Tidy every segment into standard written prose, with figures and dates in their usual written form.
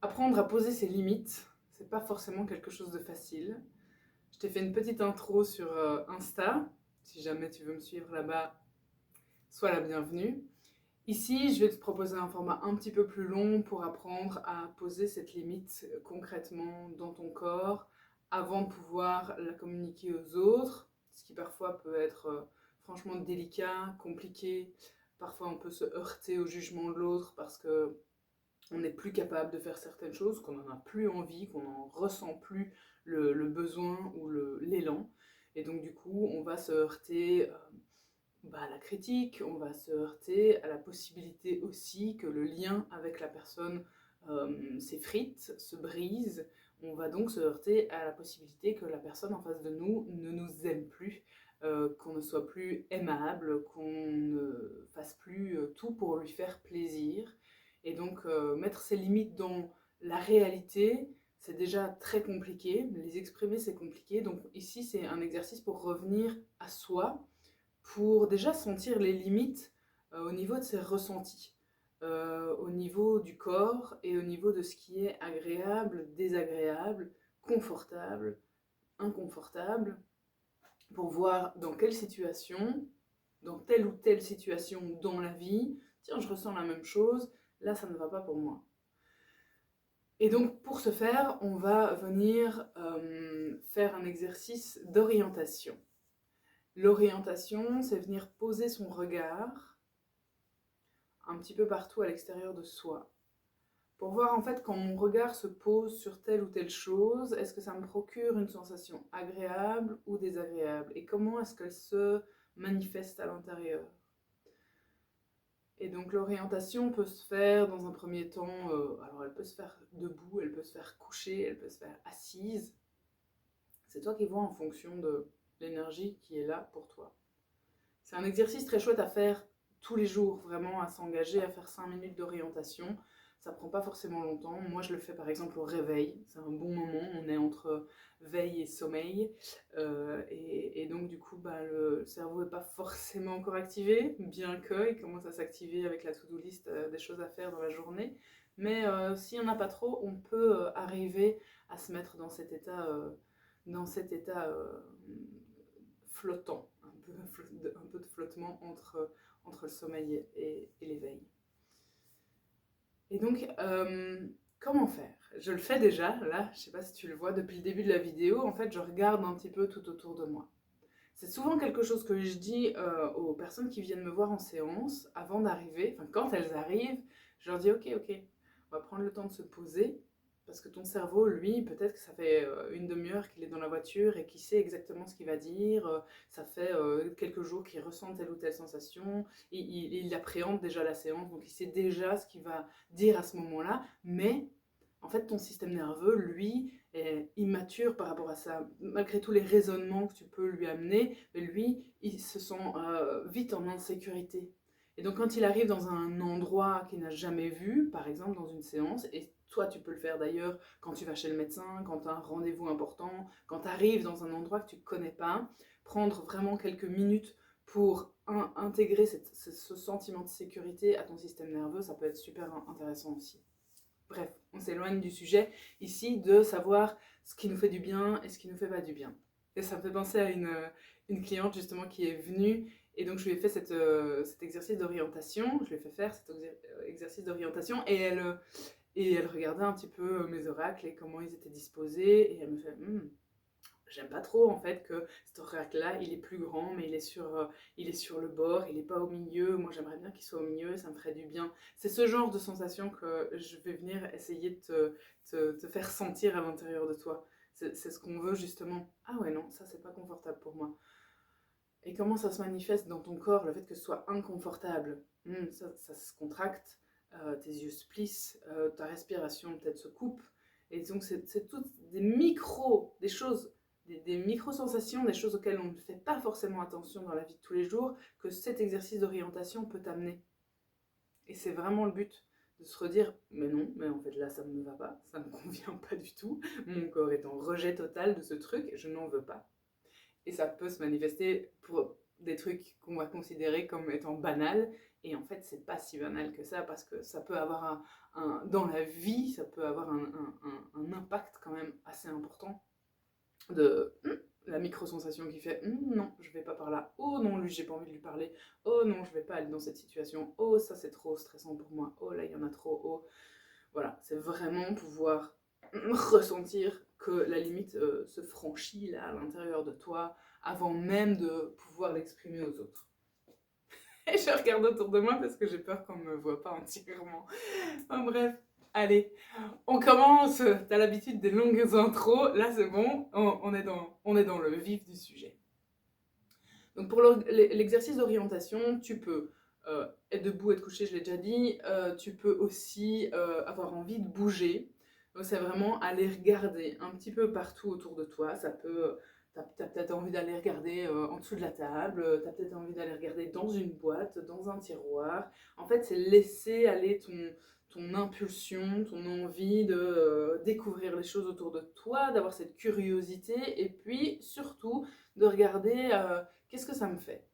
Apprendre à poser ses limites, c'est pas forcément quelque chose de facile. Je t'ai fait une petite intro sur Insta. Si jamais tu veux me suivre là-bas, sois la bienvenue. Ici, je vais te proposer un format un petit peu plus long pour apprendre à poser cette limite concrètement dans ton corps avant de pouvoir la communiquer aux autres, ce qui parfois peut être franchement délicat, compliqué. Parfois, on peut se heurter au jugement de l'autre parce que on n'est plus capable de faire certaines choses, qu'on n'en a plus envie, qu'on n'en ressent plus le besoin ou l'élan. Et donc du coup, on va se heurter à la critique, on va se heurter à la possibilité aussi que le lien avec la personne s'effrite, se brise. On va donc se heurter à la possibilité que la personne en face de nous ne nous aime plus, qu'on ne soit plus aimable, qu'on ne fasse plus tout pour lui faire plaisir. Et donc mettre ses limites dans la réalité, c'est déjà très compliqué. Les exprimer, c'est compliqué. Donc ici, c'est un exercice pour revenir à soi, pour déjà sentir les limites au niveau de ses ressentis, au niveau du corps et au niveau de ce qui est agréable, désagréable, confortable, inconfortable, pour voir dans quelle situation, dans telle ou telle situation dans la vie, tiens, je ressens la même chose, là, ça ne va pas pour moi. Et donc, pour ce faire, on va venir faire un exercice d'orientation. L'orientation, c'est venir poser son regard un petit peu partout à l'extérieur de soi. Pour voir en fait quand mon regard se pose sur telle ou telle chose, est-ce que ça me procure une sensation agréable ou désagréable? Et comment est-ce qu'elle se manifeste à l'intérieur? Et donc l'orientation peut se faire dans un premier temps, alors elle peut se faire debout, elle peut se faire couchée, elle peut se faire assise. C'est toi qui vois en fonction de l'énergie qui est là pour toi. C'est un exercice très chouette à faire tous les jours, vraiment à s'engager à faire 5 minutes d'orientation. Ça prend pas forcément longtemps. Moi, je le fais par exemple au réveil. C'est un bon moment. On est entre veille et sommeil. Et donc, du coup, le cerveau n'est pas forcément encore activé, bien qu'il commence à s'activer avec la to-do list des choses à faire dans la journée. Mais s'il n'y en a pas trop, on peut arriver à se mettre dans cet état flottant, un peu de flottement entre le sommeil et l'éveil. Et donc, comment faire? Je le fais déjà, là, je sais pas si tu le vois depuis le début de la vidéo, en fait, je regarde un petit peu tout autour de moi. C'est souvent quelque chose que je dis aux personnes qui viennent me voir en séance avant d'arriver, enfin quand elles arrivent, je leur dis ok, on va prendre le temps de se poser, parce que ton cerveau, lui, peut-être que ça fait une demi-heure qu'il est dans la voiture et qu'il sait exactement ce qu'il va dire, ça fait quelques jours qu'il ressent telle ou telle sensation, il appréhende déjà la séance, donc il sait déjà ce qu'il va dire à ce moment-là, mais en fait ton système nerveux, lui, est immature par rapport à ça. Malgré tous les raisonnements que tu peux lui amener, lui, il se sent vite en insécurité. Et donc quand il arrive dans un endroit qu'il n'a jamais vu, par exemple dans une séance, et toi tu peux le faire d'ailleurs quand tu vas chez le médecin, quand tu as un rendez-vous important, quand tu arrives dans un endroit que tu ne connais pas, prendre vraiment quelques minutes pour intégrer ce sentiment de sécurité à ton système nerveux, ça peut être super intéressant aussi. Bref, on s'éloigne du sujet ici de savoir ce qui nous fait du bien et ce qui nous fait pas du bien. Et ça me fait penser à une cliente justement qui est venue et donc je lui ai fait cet exercice d'orientation, je lui ai fait faire cet exercice d'orientation et elle regardait un petit peu mes oracles et comment ils étaient disposés et elle me fait j'aime pas trop en fait que cet oracle-là, il est plus grand, mais il est sur le bord, il est pas au milieu. Moi, j'aimerais bien qu'il soit au milieu, ça me ferait du bien. C'est ce genre de sensation que je vais venir essayer de te faire sentir à l'intérieur de toi. C'est ce qu'on veut justement. Ah ouais, non, ça c'est pas confortable pour moi. Et comment ça se manifeste dans ton corps, le fait que ce soit inconfortable? Ça se contracte, tes yeux se plissent, ta respiration peut-être se coupe. Et donc c'est toutes des choses, des micro-sensations, des choses auxquelles on ne fait pas forcément attention dans la vie de tous les jours, que cet exercice d'orientation peut t'amener. Et c'est vraiment le but, de se redire, mais non, mais en fait là ça ne me va pas, ça ne me convient pas du tout, mon corps est en rejet total de ce truc, je n'en veux pas. Et ça peut se manifester des trucs qu'on va considérer comme étant banals. Et en fait, c'est pas si banal que ça, parce que ça peut avoir dans la vie, ça peut avoir un impact quand même assez important de la micro-sensation qui fait non, je vais pas par là, oh non, lui, j'ai pas envie de lui parler, oh non, je vais pas aller dans cette situation, oh, ça c'est trop stressant pour moi, oh là, il y en a trop, oh. Voilà, c'est vraiment pouvoir ressentir que la limite se franchit là à l'intérieur de toi avant même de pouvoir l'exprimer aux autres. Et je regarde autour de moi parce que j'ai peur qu'on ne me voit pas entièrement. Enfin bref, allez, on commence. T'as l'habitude des longues intros, là c'est bon, on est dans le vif du sujet. Donc pour l'exercice d'orientation, tu peux être debout, être couché, je l'ai déjà dit. Tu peux aussi avoir envie de bouger. Donc c'est vraiment aller regarder un petit peu partout autour de toi. Ça peut, t'as peut-être envie d'aller regarder en dessous de la table. T'as peut-être envie d'aller regarder dans une boîte, dans un tiroir. En fait, c'est laisser aller ton impulsion, ton envie de découvrir les choses autour de toi, d'avoir cette curiosité. Et puis surtout de regarder qu'est-ce que ça me fait.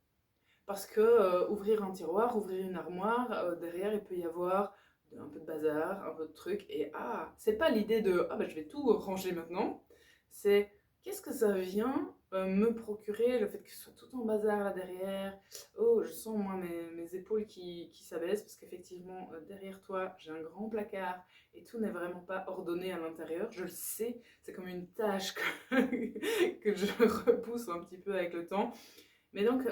Parce que ouvrir un tiroir, ouvrir une armoire, derrière il peut y avoir un peu de bazar, un peu de trucs, et c'est pas l'idée de je vais tout ranger maintenant, c'est qu'est-ce que ça vient me procurer, le fait que ce soit tout en bazar là derrière. Oh, je sens moi mes épaules qui s'abaissent, parce qu'effectivement derrière toi j'ai un grand placard et tout n'est vraiment pas ordonné à l'intérieur, je le sais, c'est comme une tâche que je repousse un petit peu avec le temps. Mais donc,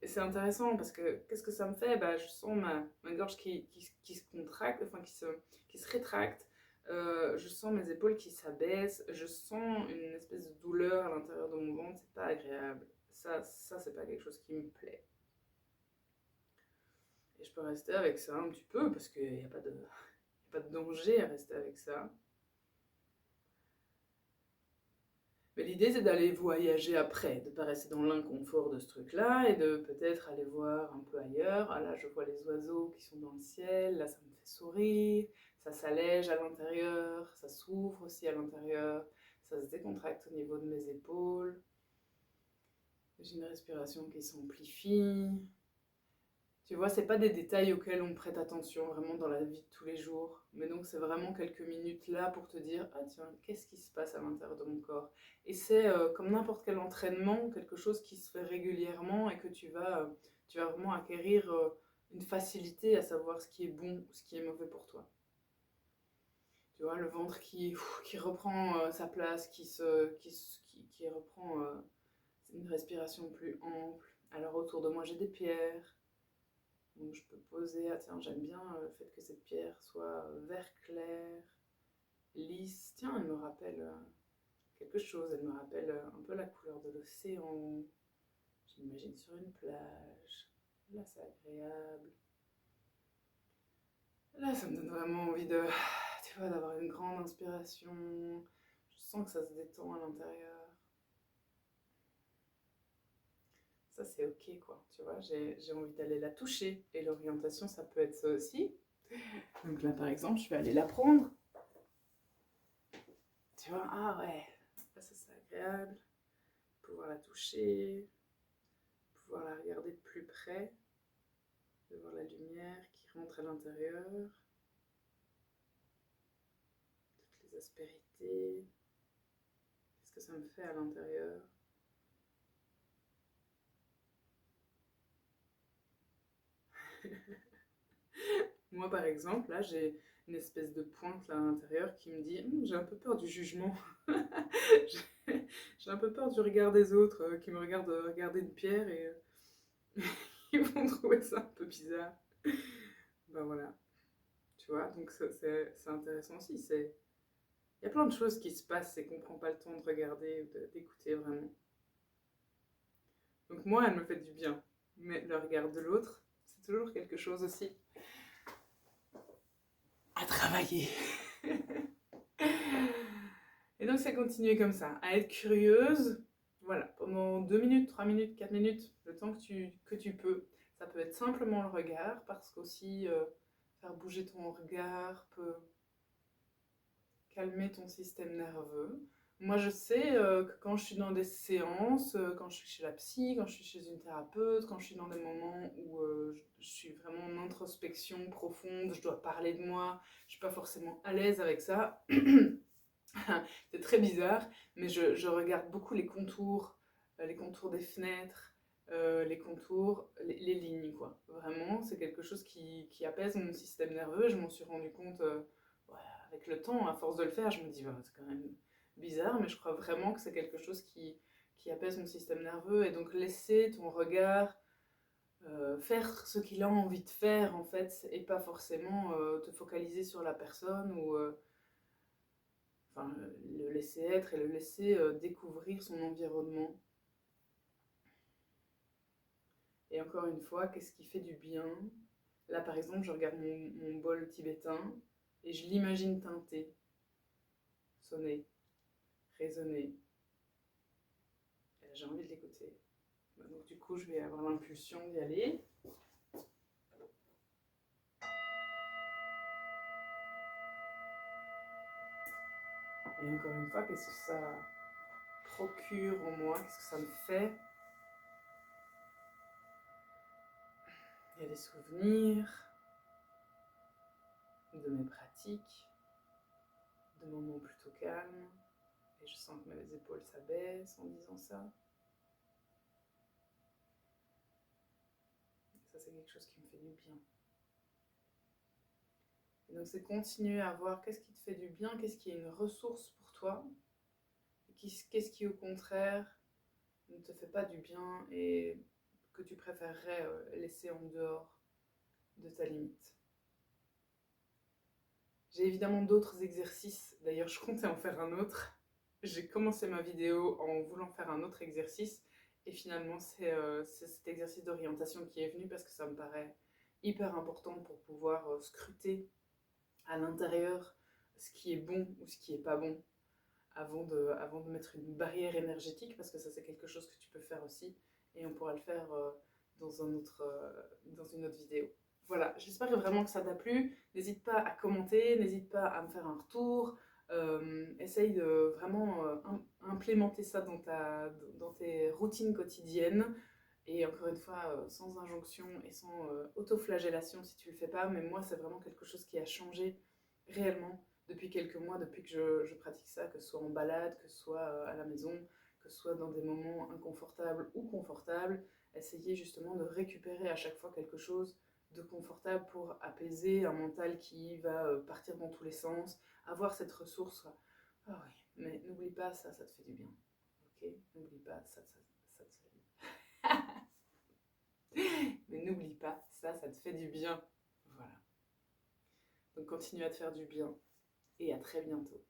c'est intéressant parce que qu'est-ce que ça me fait? Je sens ma gorge qui se contracte, enfin qui se rétracte. Je sens mes épaules qui s'abaissent. Je sens une espèce de douleur à l'intérieur de mon ventre. C'est pas agréable. Ça c'est pas quelque chose qui me plaît. Et je peux rester avec ça un petit peu parce qu'il n'y a pas de danger à rester avec ça. Mais l'idée, c'est d'aller voyager après, de ne pas rester dans l'inconfort de ce truc-là et de peut-être aller voir un peu ailleurs. Ah là, je vois les oiseaux qui sont dans le ciel, là, ça me fait sourire, ça s'allège à l'intérieur, ça s'ouvre aussi à l'intérieur, ça se décontracte au niveau de mes épaules. J'ai une respiration qui s'amplifie. Tu vois, c'est pas des détails auxquels on prête attention vraiment dans la vie de tous les jours. Mais donc, c'est vraiment quelques minutes là pour te dire, ah tiens, qu'est-ce qui se passe à l'intérieur de mon corps? Et c'est comme n'importe quel entraînement, quelque chose qui se fait régulièrement et que tu vas vraiment acquérir une facilité à savoir ce qui est bon ou ce qui est mauvais pour toi. Tu vois, le ventre qui reprend sa place, qui reprend une respiration plus ample. Alors autour de moi, j'ai des pierres. Donc je peux poser, tiens, j'aime bien le fait que cette pierre soit vert clair, lisse. Tiens, elle me rappelle quelque chose, elle me rappelle un peu la couleur de l'océan. Je m'imagine sur une plage. Là, c'est agréable. Là, ça me donne vraiment envie d'avoir une grande inspiration. Je sens que ça se détend à l'intérieur. Ça, c'est ok, quoi. Tu vois, j'ai envie d'aller la toucher. Et l'orientation, ça peut être ça aussi. Donc là, par exemple, je vais aller la prendre. Tu vois, ah ouais, ça c'est agréable. Pouvoir la toucher, pouvoir la regarder de plus près, de voir la lumière qui rentre à l'intérieur, toutes les aspérités. Qu'est-ce que ça me fait à l'intérieur? Moi, par exemple, là, j'ai une espèce de pointe là à l'intérieur qui me dit j'ai un peu peur du jugement. J'ai un peu peur du regard des autres qui me regardent regarder une pierre et ils vont trouver ça un peu bizarre. Ben voilà, tu vois, donc c'est intéressant aussi. Il y a plein de choses qui se passent et qu'on prend pas le temps de regarder ou d'écouter vraiment. Donc moi, elle me fait du bien, mais le regard de l'autre, c'est toujours quelque chose aussi à travailler. Et donc, ça continue comme ça, à être curieuse, voilà, pendant 2 minutes, 3 minutes, 4 minutes, le temps que tu peux. Ça peut être simplement le regard, parce qu'aussi faire bouger ton regard peut calmer ton système nerveux. Moi, je sais que quand je suis dans des séances, quand je suis chez la psy, quand je suis chez une thérapeute, quand je suis dans des moments où je suis vraiment en introspection profonde, je dois parler de moi, je suis pas forcément à l'aise avec ça. C'est très bizarre, mais je regarde beaucoup les contours des fenêtres, les contours, les lignes, quoi. Vraiment, c'est quelque chose qui apaise mon système nerveux. Je m'en suis rendu compte ouais, avec le temps, à force de le faire, je me dis, bah, c'est quand même bizarre, mais je crois vraiment que c'est quelque chose qui apaise mon système nerveux. Et donc, laisser ton regard faire ce qu'il a envie de faire, en fait, et pas forcément te focaliser sur la personne ou enfin, le laisser être et le laisser découvrir son environnement. Et encore une fois, qu'est-ce qui fait du bien? Là, par exemple, je regarde mon bol tibétain et je l'imagine teinter, sonner, résonner. Et j'ai envie de l'écouter. Donc du coup, je vais avoir l'impulsion d'y aller. Et encore une fois, qu'est-ce que ça procure en moi? Qu'est-ce que ça me fait? Il y a des souvenirs de mes pratiques, de moments plutôt calmes. Et je sens que mes épaules s'abaissent en disant ça. Et ça, c'est quelque chose qui me fait du bien. Et donc, c'est continuer à voir qu'est-ce qui te fait du bien, qu'est-ce qui est une ressource pour toi, et qu'est-ce qui, au contraire, ne te fait pas du bien et que tu préférerais laisser en dehors de ta limite. J'ai évidemment d'autres exercices, d'ailleurs je comptais en faire un autre. J'ai commencé ma vidéo en voulant faire un autre exercice et finalement c'est cet exercice d'orientation qui est venu parce que ça me paraît hyper important pour pouvoir scruter à l'intérieur ce qui est bon ou ce qui est pas bon avant de mettre une barrière énergétique, parce que ça c'est quelque chose que tu peux faire aussi et on pourra le faire dans une autre vidéo. Voilà, j'espère vraiment que ça t'a plu. N'hésite pas à commenter, n'hésite pas à me faire un retour. Essaye de vraiment implémenter ça dans tes routines quotidiennes. Et encore une fois, sans injonction et sans autoflagellation si tu le fais pas. Mais moi, c'est vraiment quelque chose qui a changé réellement depuis quelques mois, depuis que je pratique ça, que ce soit en balade, que ce soit à la maison, que ce soit dans des moments inconfortables ou confortables. Essayer justement de récupérer à chaque fois quelque chose de confortable pour apaiser un mental qui va partir dans tous les sens, avoir cette ressource. Ah oui, mais n'oublie pas, ça te fait du bien. Ok? N'oublie pas, ça te fait du bien. Mais n'oublie pas, ça te fait du bien. Voilà. Donc continue à te faire du bien et à très bientôt.